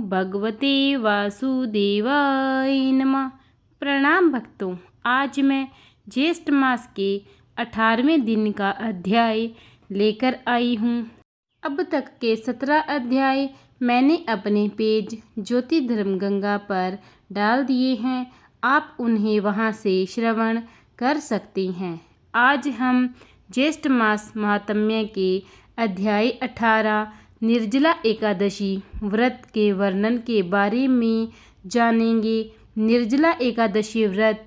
भगवते वासुदेवाय नमः। प्रणाम भक्तों, आज मैं ज्येष्ठ मास के 18वें दिन का अध्याय लेकर आई हूँ। अब तक के 17 अध्याय मैंने अपने पेज ज्योति धर्म गंगा पर डाल दिए हैं। आप उन्हें वहां से श्रवण कर सकते हैं। आज हम ज्येष्ठ मास महात्म्य के अध्याय 18 निर्जला एकादशी व्रत के वर्णन के बारे में जानेंगे। निर्जला एकादशी व्रत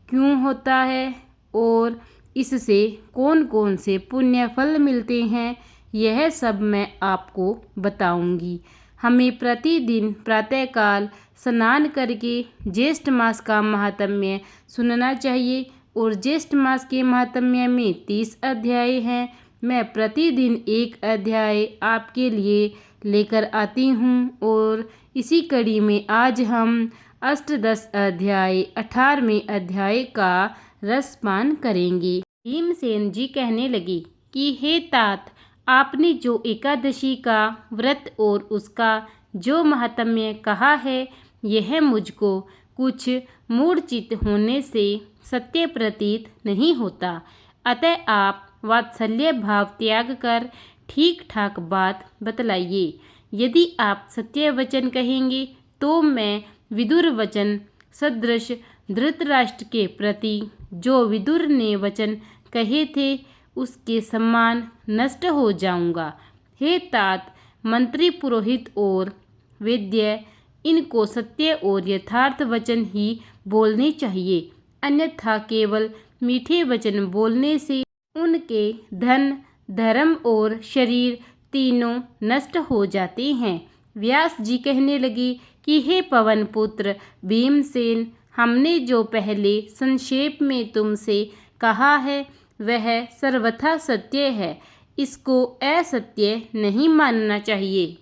क्यों होता है और इससे कौन कौन से पुण्य फल मिलते हैं, यह सब मैं आपको बताऊंगी। हमें प्रतिदिन प्रातःकाल स्नान करके ज्येष्ठ मास का महात्म्य सुनना चाहिए और ज्येष्ठ मास के महात्म्य में 30 अध्याय हैं। मैं प्रतिदिन एक अध्याय आपके लिए लेकर आती हूँ और इसी कड़ी में आज हम अष्टदश अध्याय 18वें अध्याय का रसपान करेंगे। भीमसेन जी कहने लगे कि हे तात, आपने जो एकादशी का व्रत और उसका जो महात्म्य कहा है, यह मुझको कुछ मूढ़चित होने से सत्य प्रतीत नहीं होता। अतः आप वात्सल्य भाव त्याग कर ठीक ठाक बात बतलाइए। यदि आप सत्य वचन कहेंगे तो मैं विदुर वचन सदृश धृतराष्ट्र के प्रति जो विदुर ने वचन कहे थे उसके समान नष्ट हो जाऊंगा। हे तात, मंत्री, पुरोहित और वैद्य, इनको सत्य और यथार्थ वचन ही बोलने चाहिए, अन्यथा केवल मीठे वचन बोलने से उनके धन, धर्म और शरीर तीनों नष्ट हो जाते हैं। व्यास जी कहने लगे कि हे पवन पुत्र भीमसेन, हमने जो पहले संक्षेप में तुमसे कहा है वह सर्वथा सत्य है, इसको असत्य नहीं मानना चाहिए।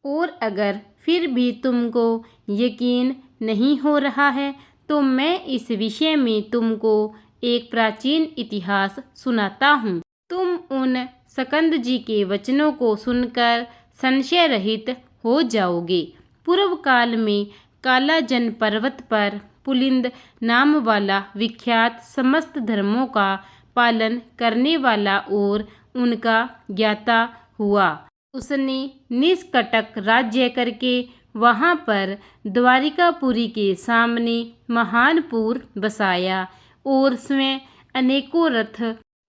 और अगर फिर भी तुमको यकीन नहीं हो रहा है तो मैं इस विषय में तुमको एक प्राचीन इतिहास सुनाता हूँ। तुम उन सकंद जी के वचनों को सुनकर संशय रहित हो जाओगे। पूर्व काल में कालाजन पर्वत पर पुलिंद नाम वाला विख्यात समस्त धर्मों का पालन करने वाला और उनका ज्ञाता हुआ। उसने निष्कटक राज्य करके वहाँ पर द्वारिकापुरी के सामने महानपुर बसाया और स्वयं अनेकों रथ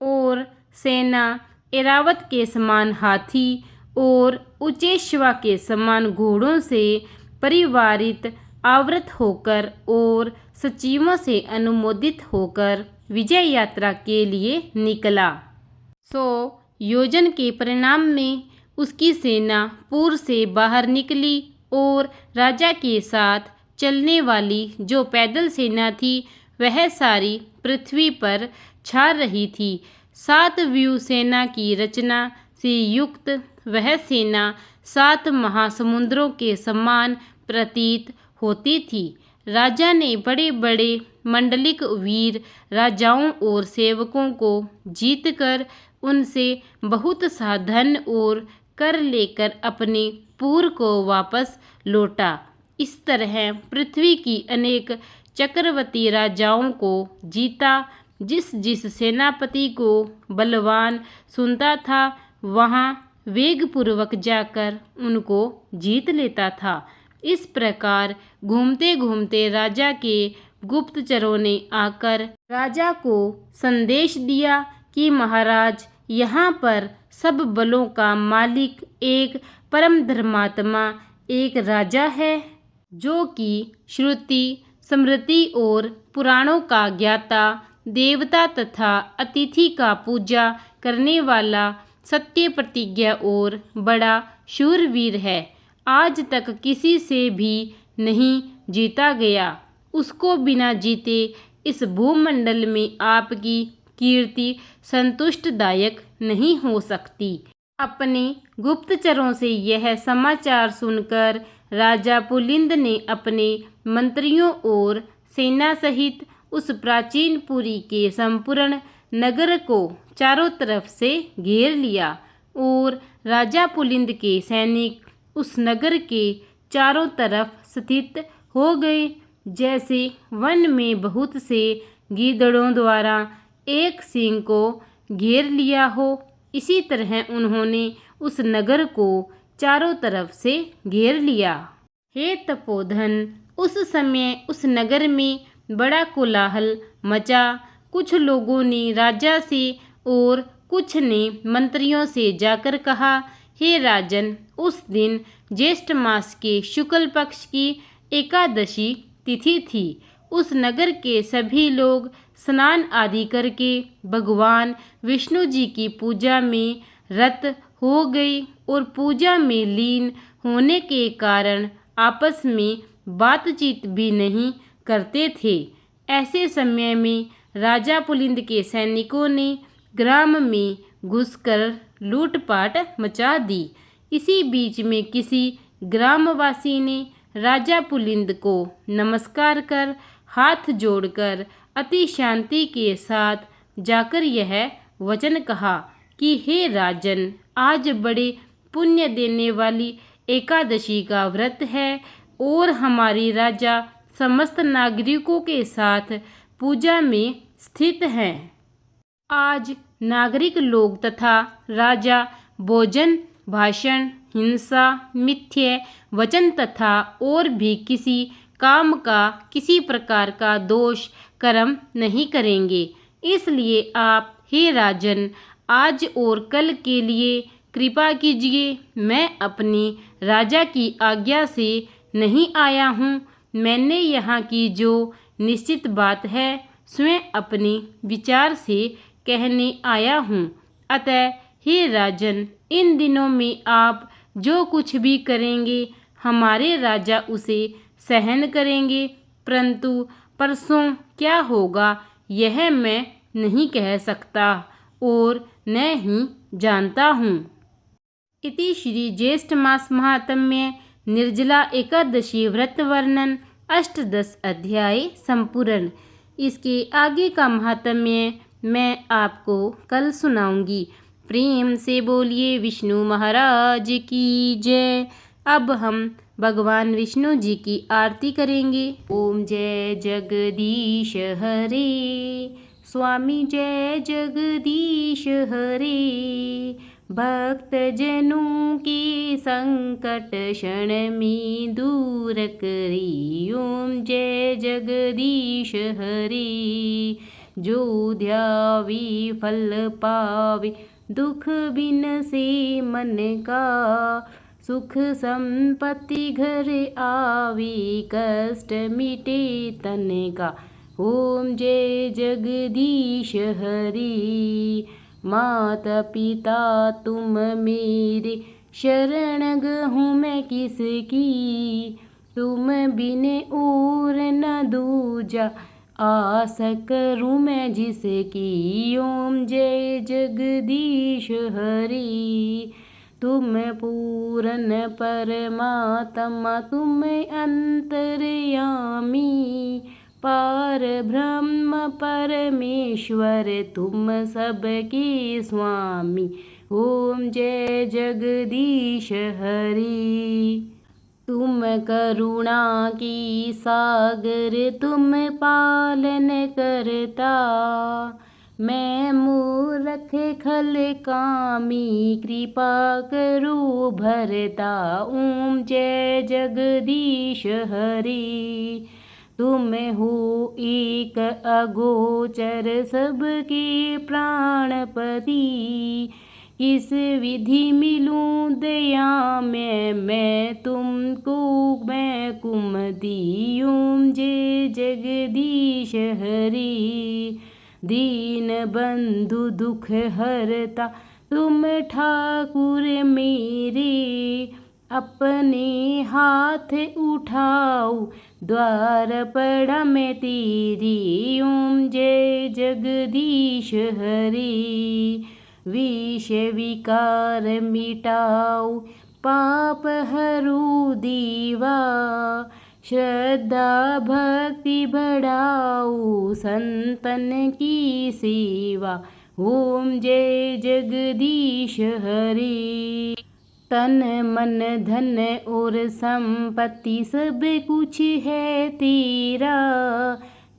और सेना, ऐरावत के समान हाथी और उचेश्वा के समान घोड़ों से परिवारित आवृत होकर और सचिवों से अनुमोदित होकर विजय यात्रा के लिए निकला। 100 योजन के परिणाम में उसकी सेना पुर से बाहर निकली और राजा के साथ चलने वाली जो पैदल सेना थी वह सारी पृथ्वी पर छा रही थी। 7 व्यूह सेना की रचना से युक्त वह सेना 7 महासमुद्रों के समान प्रतीत होती थी। राजा ने बड़े बड़े मंडलिक वीर राजाओं और सेवकों को जीतकर उनसे बहुत सा धन और कर लेकर अपने पुर को वापस लौटा। इस तरह पृथ्वी की अनेक चक्रवर्ती राजाओं को जीता। जिस जिस सेनापति को बलवान सुनता था वहाँ वेगपूर्वक जाकर उनको जीत लेता था। इस प्रकार घूमते घूमते राजा के गुप्तचरों ने आकर राजा को संदेश दिया कि महाराज, यहाँ पर सब बलों का मालिक एक परम धर्मात्मा एक राजा है, जो कि श्रुति, स्मृति और पुराणों का ज्ञाता, देवता तथा अतिथि का पूजा करने वाला, सत्य प्रतिज्ञा और बड़ा शूरवीर है। आज तक किसी से भी नहीं जीता गया। उसको बिना जीते इस भूमंडल में आपकी कीर्ति संतुष्टदायक नहीं हो सकती। अपने गुप्तचरों से यह समाचार सुनकर राजा पुलिंद ने अपने मंत्रियों और सेना सहित उस प्राचीन पुरी के संपूर्ण नगर को चारों तरफ से घेर लिया और राजा पुलिंद के सैनिक उस नगर के चारों तरफ स्थित हो गए, जैसे वन में बहुत से गीदड़ों द्वारा एक सींग को घेर लिया हो। इसी तरह उन्होंने उस नगर को चारों तरफ से घेर लिया। हे तपोधन, उस समय उस नगर में बड़ा कोलाहल मचा। कुछ लोगों ने राजा से और कुछ ने मंत्रियों से जाकर कहा, हे राजन, उस दिन ज्येष्ठ मास के शुक्ल पक्ष की एकादशी तिथि थी। उस नगर के सभी लोग स्नान आदि करके भगवान विष्णु जी की पूजा में रत हो गए और पूजा में लीन होने के कारण आपस में बातचीत भी नहीं करते थे। ऐसे समय में राजा पुलिंद के सैनिकों ने ग्राम में घुसकर लूटपाट मचा दी। इसी बीच में किसी ग्रामवासी ने राजा पुलिंद को नमस्कार कर हाथ जोड़कर अति शांति के साथ जाकर यह वचन कहा कि हे राजन, आज बड़े पुण्य देने वाली एकादशी का व्रत है और हमारी राजा समस्त नागरिकों के साथ पूजा में स्थित हैं। आज नागरिक लोग तथा राजा भोजन, भाषण, हिंसा, मिथ्य वचन तथा और भी किसी काम का किसी प्रकार का दोष कर्म नहीं करेंगे। इसलिए आप हे राजन, आज और कल के लिए कृपा कीजिए। मैं अपनी राजा की आज्ञा से नहीं आया हूँ। मैंने यहाँ की जो निश्चित बात है स्वयं अपनी विचार से कहने आया हूँ। अतः हे राजन, इन दिनों में आप जो कुछ भी करेंगे हमारे राजा उसे सहन करेंगे, परंतु परसों क्या होगा यह मैं नहीं कह सकता और न ही जानता हूँ। इति श्री ज्येष्ठ मास महात्म्य निर्जला एकादशी व्रत वर्णन अष्टदश अध्याय संपूर्ण। इसके आगे का महात्म्य मैं आपको कल सुनाऊंगी। प्रेम से बोलिए विष्णु महाराज की जय। अब हम भगवान विष्णु जी की आरती करेंगे। ओम जय जगदीश हरे, स्वामी जय जगदीश हरे। भक्त जनों के संकट क्षण में दूर करी। ओम जय जगदीश हरे। जो ध्यावे फल पावे, दुख बिन से मन का। सुख संपत्ति घर आवे, कष्ट मिटे तन का। ओम जय जगदीश हरि। माता पिता तुम मेरे, शरण गहूँ मैं किसकी। तुम बिन और न दूजा, आस करूँ मैं जिसकी। ओम जय जगदीश हरि। तुम पूर्ण परमात्मा, तुम अंतर्यामी। पार ब्रह्म परमेश्वर, तुम सबके स्वामी। ओम जय जगदीश हरि। तुम करुणा की सागर, तुम पालन करता। मैं मूर्ख खल कामी, कृपा करो भरता। ओम जय जगदीश हरि। तुम हो एक अगोचर, सबके प्राणपति। किस विधि मिलूं दया में मैं तुमको, मैं कुमति। ओम जय जगदीश हरि। दीन बंधु दुख हरता, तुम ठाकुर मेरे। अपने हाथ उठाओ, द्वार पड़ा मैं तेरी। ओम जय जगदीश हरि। विष विकार मिटाओ, पाप हरू दीवा। श्रद्धा भक्ति बढ़ाओ, संतन की सेवा। ओम जय जगदीश हरि। तन मन धन और संपत्ति सब कुछ है तेरा,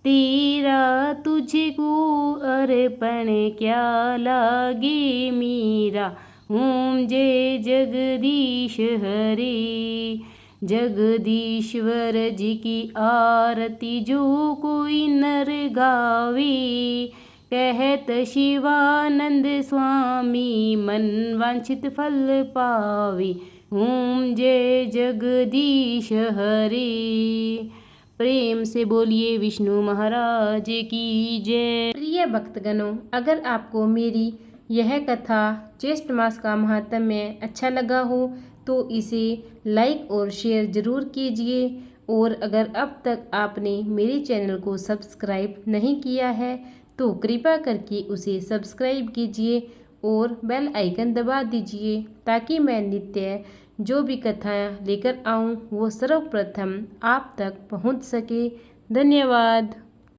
तेरा तुझको अर्पण क्या लागे मीरा। ओम जय जगदीश हरे। जगदीश्वर जी की आरती जो कोई नर गावे, कहत शिवानंद स्वामी मन वांछित फल पावे। ओम जय जगदीश हरे। प्रेम से बोलिए विष्णु महाराज की जय। प्रिय भक्तगणों, अगर आपको मेरी यह कथा ज्येष्ठ मास का महात्म्य अच्छा लगा हो तो इसे लाइक और शेयर ज़रूर कीजिए। और अगर अब तक आपने मेरे चैनल को सब्सक्राइब नहीं किया है तो कृपया करके उसे सब्सक्राइब कीजिए और बेल आइकन दबा दीजिए, ताकि मैं नित्य जो भी कथाएँ लेकर आऊँ वो सर्वप्रथम आप तक पहुँच सके। धन्यवाद।